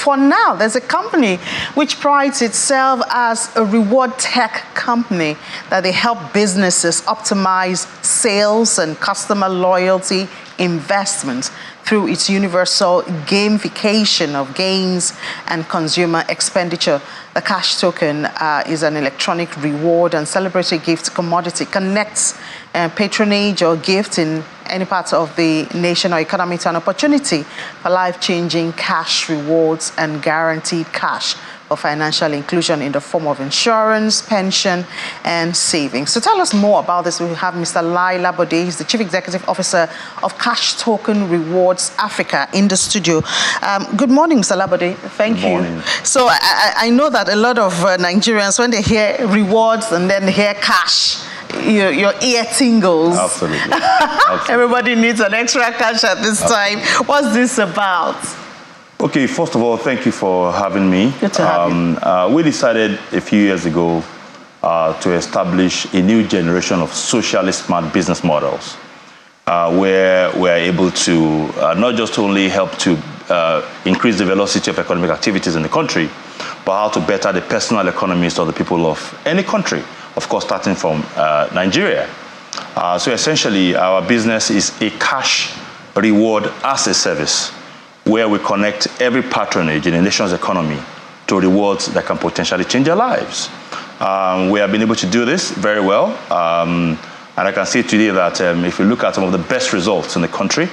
for now, there's a company which prides itself as a reward tech company that they help businesses optimize sales and customer loyalty investments through its universal gamification of gains and consumer expenditure. The cash token is an electronic reward and celebratory gift commodity, connects patronage or gift in any part of the nation or economy to an opportunity for life-changing cash rewards and guaranteed cash for financial inclusion in the form of insurance, pension, and savings. So tell us more about this. We have Mr. Lai Labode. He's the Chief Executive Officer of CashToken Rewards Africa in the studio. Good morning, Mr. Labode. Thank you. Good morning. So I know that a lot of Nigerians, when they hear rewards and then they hear cash, your ear tingles. Absolutely. Absolutely. Everybody needs an extra cash at this time. What's this about? Okay, first of all, thank you for having me. Good to have you. We decided a few years ago to establish a new generation of socially smart business models where we're able to not just only help to increase the velocity of economic activities in the country, but how to better the personal economies of the people of any country, of course, starting from Nigeria. So essentially, our business is a cash reward as a service, where we connect every patronage in a nation's economy to rewards that can potentially change their lives. We have been able to do this very well. And I can say today that if you look at some of the best results in the country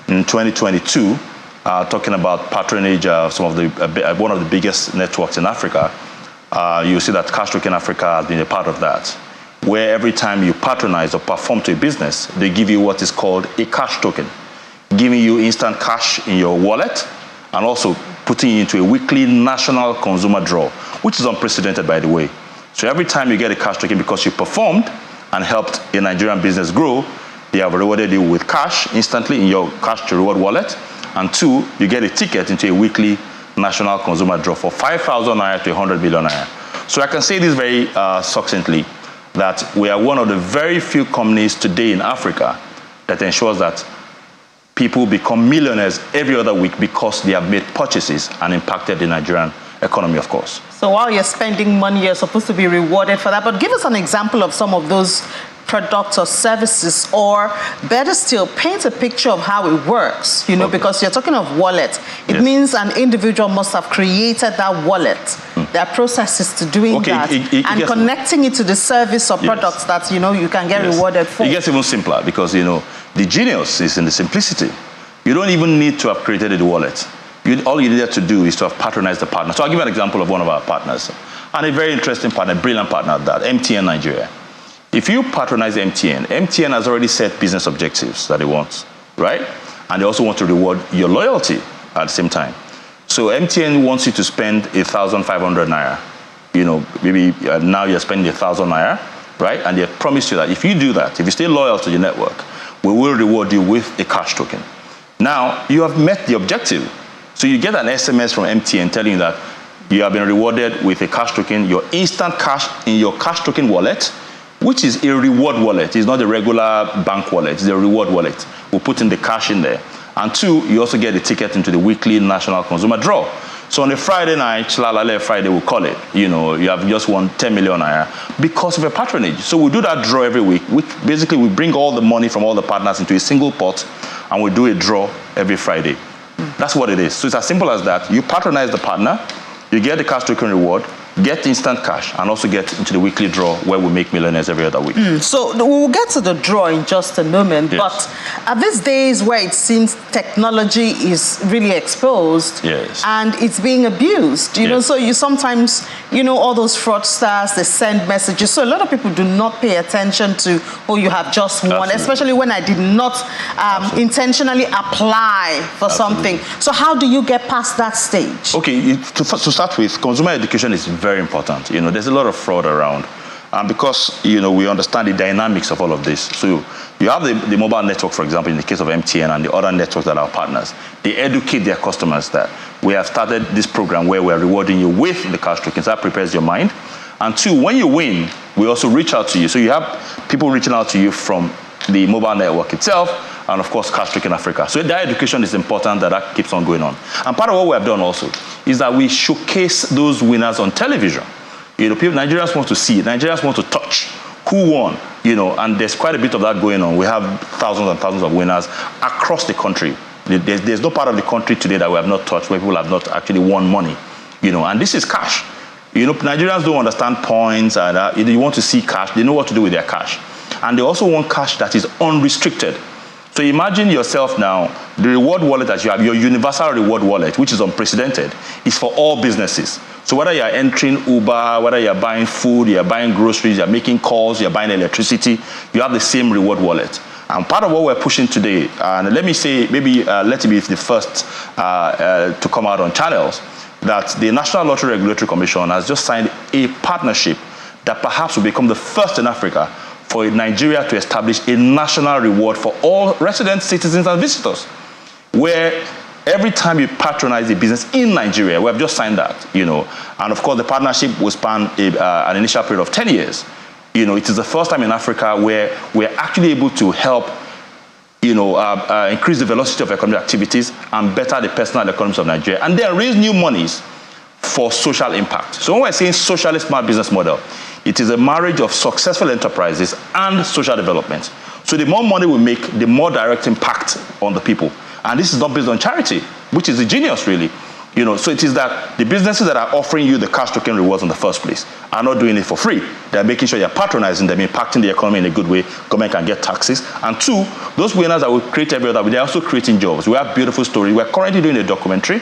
in 2022, talking about patronage of some of the one of the biggest networks in Africa, you see that CashToken Africa has been a part of that, where every time you patronize or perform to a business, they give you what is called a cash token, giving you instant cash in your wallet and also putting you into a weekly national consumer draw, which is unprecedented, by the way. So every time you get a cash token because you performed and helped a Nigerian business grow, they have rewarded you with cash instantly in your cash to reward wallet. And two, you get a ticket into a weekly national consumer draw for 5,000 naira to 100 billion naira. So I can say this very succinctly, that we are one of the very few companies today in Africa that ensures that people become millionaires every other week because they have made purchases and impacted the Nigerian economy, of course. So while you're spending money, you're supposed to be rewarded for that. But give us an example of some of those products or services, or better still, paint a picture of how it works, because you're talking of wallet. It means an individual must have created that wallet. There are processes to doing that, and connecting it to the service or products that, you can get rewarded for. It gets even simpler because, the genius is in the simplicity. You don't even need to have created the wallet. All you need to do is to have patronized the partner. So I'll give you an example of one of our partners, and a very interesting partner, brilliant partner at that, MTN Nigeria. If you patronize MTN has already set business objectives that they want, right? And they also want to reward your loyalty at the same time. So MTN wants you to spend 1,500 naira. Maybe now you're spending 1,000 naira, right? And they promise you that if you do that, if you stay loyal to the network, we will reward you with a cash token. Now, you have met the objective. So you get an SMS from MTN telling you that you have been rewarded with a cash token, your instant cash in your cash token wallet, which is a reward wallet. It's not a regular bank wallet, it's a reward wallet. We'll put in the cash in there. And two, you also get a ticket into the weekly national consumer draw. So on a Friday night, Chilalale Friday, we'll call it, you have just won 10 million naira because of your patronage. So we do that draw every week, which basically we bring all the money from all the partners into a single pot, and we do a draw every Friday. That's what it is. So it's as simple as that. You patronize the partner, you get the cash token reward, get instant cash, and also get into the weekly draw where we make millionaires every other week. So we'll get to the draw in just a moment, but at these days where it seems technology is really exposed and it's being abused, so you sometimes, all those fraudsters, they send messages. So a lot of people do not pay attention to, you have just won, especially when I did not intentionally apply for something. So how do you get past that stage? Okay, to start with, consumer education is very important. There's a lot of fraud around. Because, we understand the dynamics of all of this. So you have the mobile network, for example, in the case of MTN and the other networks that are our partners. They educate their customers that we have started this program where we're rewarding you with the cash tokens. That prepares your mind. And two, when you win, we also reach out to you. So you have people reaching out to you from the mobile network itself, and of course, CashToken Africa. So that education is important, that keeps on going on. And part of what we have done also is that we showcase those winners on television. You know, Nigerians want to see, Nigerians want to touch who won, you know, and there's quite a bit of that going on. We have thousands and thousands of winners across the country. There's no part of the country today that we have not touched where people have not actually won money, you know, and this is cash. You know, Nigerians don't understand points, and you want to see cash, they know what to do with their cash. And they also want cash that is unrestricted. So imagine yourself now, the reward wallet that you have, your universal reward wallet, which is unprecedented, is for all businesses. So whether you're entering Uber, whether you're buying food, you're buying groceries, you're making calls, you're buying electricity, you have the same reward wallet. And part of what we're pushing today, and let me say, maybe let it be the first to come out on channels, that the National Lottery Regulatory Commission has just signed a partnership that perhaps will become the first in Africa for Nigeria to establish a national reward for all residents, citizens, and visitors, where every time you patronize a business in Nigeria, we have just signed that, you know, and of course the partnership will span an initial period of 10 years. You know, it is the first time in Africa where we're actually able to help, you know, increase the velocity of economic activities and better the personal economies of Nigeria, and then raise new monies for social impact. So when we're saying socially smart business model, it is a marriage of successful enterprises and social development. So the more money we make, the more direct impact on the people. And this is not based on charity, which is the genius, really. You know, so it is that the businesses that are offering you the CashToken rewards in the first place are not doing it for free. They're making sure you're patronizing them, impacting the economy in a good way. Government can get taxes. And two, those winners that will create every other, they're also creating jobs. We have beautiful stories. We're currently doing a documentary,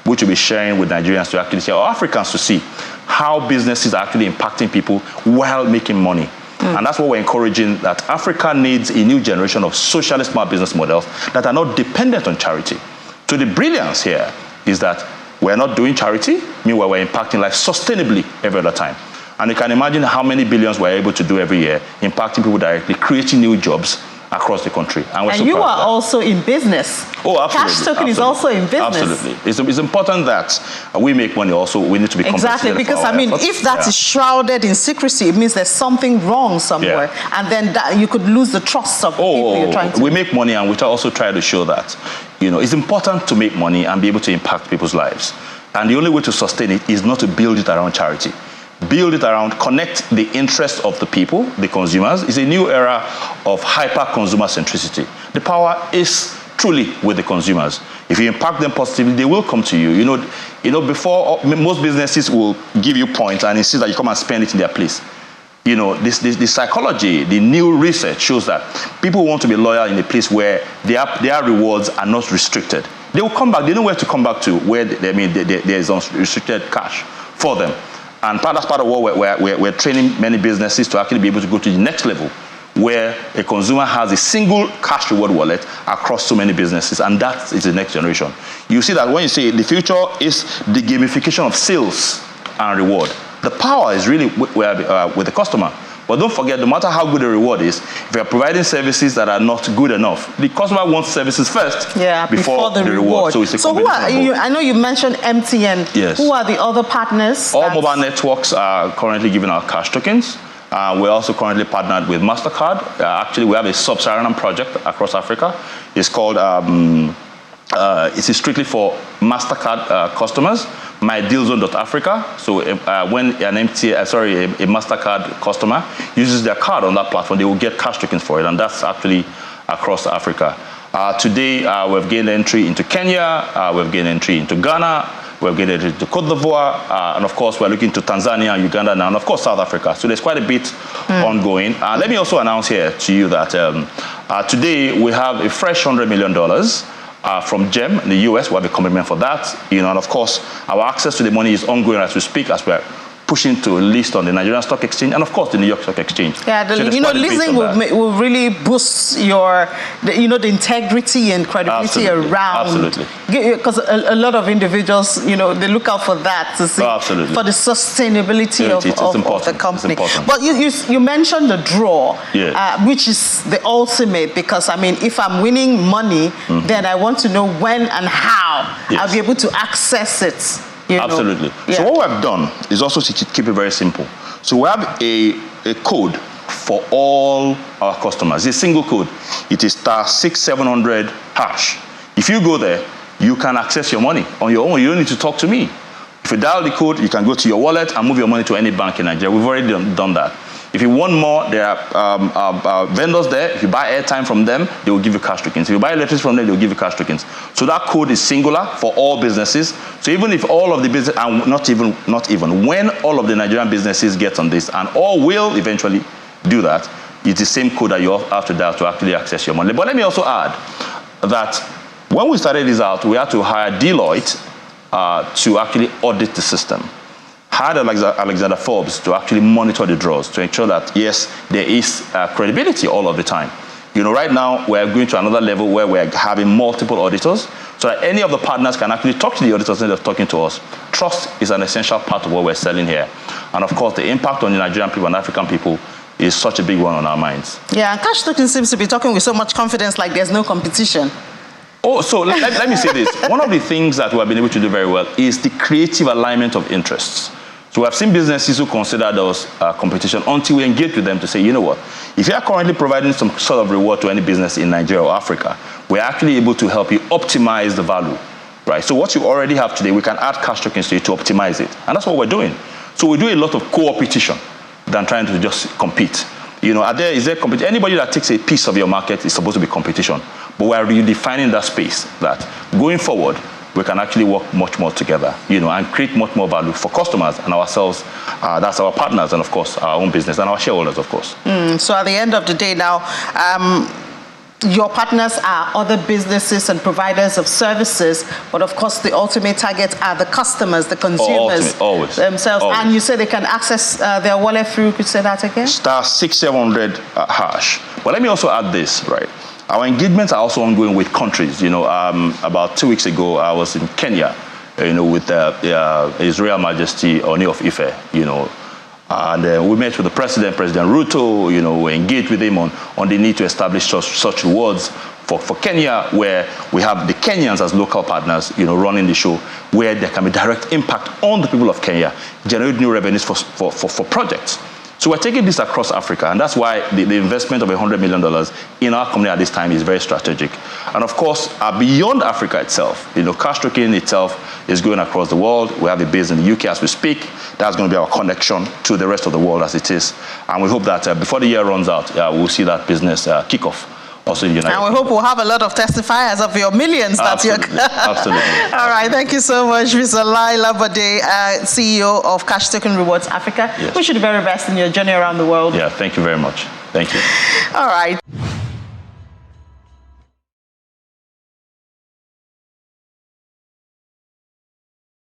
which we'll be sharing with Nigerians to actually see, or Africans to see, how businesses are actually impacting people while making money. And that's what we're encouraging, that Africa needs a new generation of socially smart business models that are not dependent on charity. So the brilliance here is that we're not doing charity, meanwhile we're impacting life sustainably every other time. And you can imagine how many billions we're able to do every year, impacting people directly, creating new jobs across the country. And you are also in business. Oh, absolutely. CashToken is also in business. Absolutely. It's important that we make money also. We need to be compensated. Exactly, because I mean, if that is shrouded in secrecy, it means there's something wrong somewhere. Yeah. And then you could lose the trust of the people you're trying to... We make money, and we also try to show that, you know, it's important to make money and be able to impact people's lives. And the only way to sustain it is not to build it around charity. Build it around, connect the interests of the people, the consumers. It's a new era of hyper-consumer centricity. The power is truly with the consumers. If you impact them positively, they will come to you. You know, before, most businesses will give you points and insist that you come and spend it in their place. You know, the psychology, the new research shows that people want to be loyal in a place where their rewards are not restricted. They will come back. They know where to come back to, where there is unrestricted cash for them. And that's part of what we're training many businesses to actually be able to go to the next level, where a consumer has a single cash reward wallet across so many businesses, and that is the next generation. You see that when you say the future is the gamification of sales and reward, the power is really with the customer. But don't forget, no matter how good the reward is, if you're providing services that are not good enough, the customer wants services first before the reward. So it's a combination. I know you mentioned MTN. Yes. Who are the other partners? All mobile networks are currently giving out cash tokens. We're also currently partnered with MasterCard. Actually, we have a sub-Saharan project across Africa. It's called, it's strictly for MasterCard customers, mydealzone.africa. So when a MasterCard customer uses their card on that platform, they will get cash tokens for it, and that's actually across Africa. Today, we've gained entry into Kenya, we've gained entry into Ghana, we've gained entry into Cote d'Ivoire, and of course, we're looking to Tanzania, Uganda now, and of course, South Africa. So there's quite a bit ongoing. Let me also announce here to you that today we have a fresh $100 million from GEM in the US. We have a commitment for that. You know, and of course, our access to the money is ongoing as we speak, as we're pushing to list on the Nigerian Stock Exchange and, of course, the New York Stock Exchange. Yeah, listing will really boost your, the integrity and credibility around. Absolutely. Because a lot of individuals, they look out for that to see for the sustainability of the company. But you mentioned the draw, which is the ultimate, because, I mean, if I'm winning money, then I want to know when and how I'll be able to access it. Absolutely. So what we have done is also to keep it very simple. So we have a code for all our customers. It's a single code. It is *6700#. If you go there, you can access your money on your own. You don't need to talk to me. If you dial the code, you can go to your wallet and move your money to any bank in Nigeria. We've already done that. If you want more, there are vendors there. If you buy airtime from them, they will give you cash tokens. If you buy electricity from them, they will give you cash tokens. So that code is singular for all businesses. So even if all of the business, and not even, when all of the Nigerian businesses get on this, and all will eventually do that, it's the same code that you have to dial to actually access your money. But let me also add that when we started this out, we had to hire Deloitte to actually audit the system. Hired Alexander Forbes to actually monitor the draws to ensure that, yes, there is credibility all of the time. You know, right now, we're going to another level where we're having multiple auditors so that any of the partners can actually talk to the auditors instead of talking to us. Trust is an essential part of what we're selling here. And of course, the impact on the Nigerian people and African people is such a big one on our minds. Yeah, and CashToken seems to be talking with so much confidence like there's no competition. Oh, so let me say this. One of the things that we have been able to do very well is the creative alignment of interests. So we have seen businesses who consider those competition until we engage with them to say, you know what, if you are currently providing some sort of reward to any business in Nigeria or Africa, we're actually able to help you optimize the value, right? So what you already have today, we can add cash tokens to you to optimize it. And that's what we're doing. So we do a lot of co-opetition than trying to just compete. You know, is there competition? Anybody that takes a piece of your market is supposed to be competition. But we're redefining that space that going forward, we can actually work much more together, you know, and create much more value for customers and ourselves. That's our partners and, of course, our own business and our shareholders, of course. So at the end of the day now, your partners are other businesses and providers of services, but of course the ultimate target are the customers, the consumers themselves. Always. And you say they can access their wallet through, could you say that again? *6700#. But let me also add this, right? Our engagements are also ongoing with countries. You know, about 2 weeks ago, I was in Kenya, you know, with His Royal Majesty Oni of Ife, you know, and we met with the President Ruto, you know, we engaged with him on the need to establish such rewards for Kenya, where we have the Kenyans as local partners, you know, running the show, where there can be direct impact on the people of Kenya, generate new revenues for projects. So we're taking this across Africa, and that's why the investment of $100 million in our company at this time is very strategic. And of course, beyond Africa itself, you know, CashToken itself is going across the world. We have a base in the UK as we speak. That's going to be our connection to the rest of the world as it is. And we hope that before the year runs out, we'll see that business kick off. Also in United. And we hope we'll have a lot of testifiers of your millions that you're... Absolutely. All right, thank you so much, Mr. Lai Labode, CEO of CashToken Rewards Africa. Yes. Wish you the very best in your journey around the world. Yeah, thank you very much. Thank you. All right.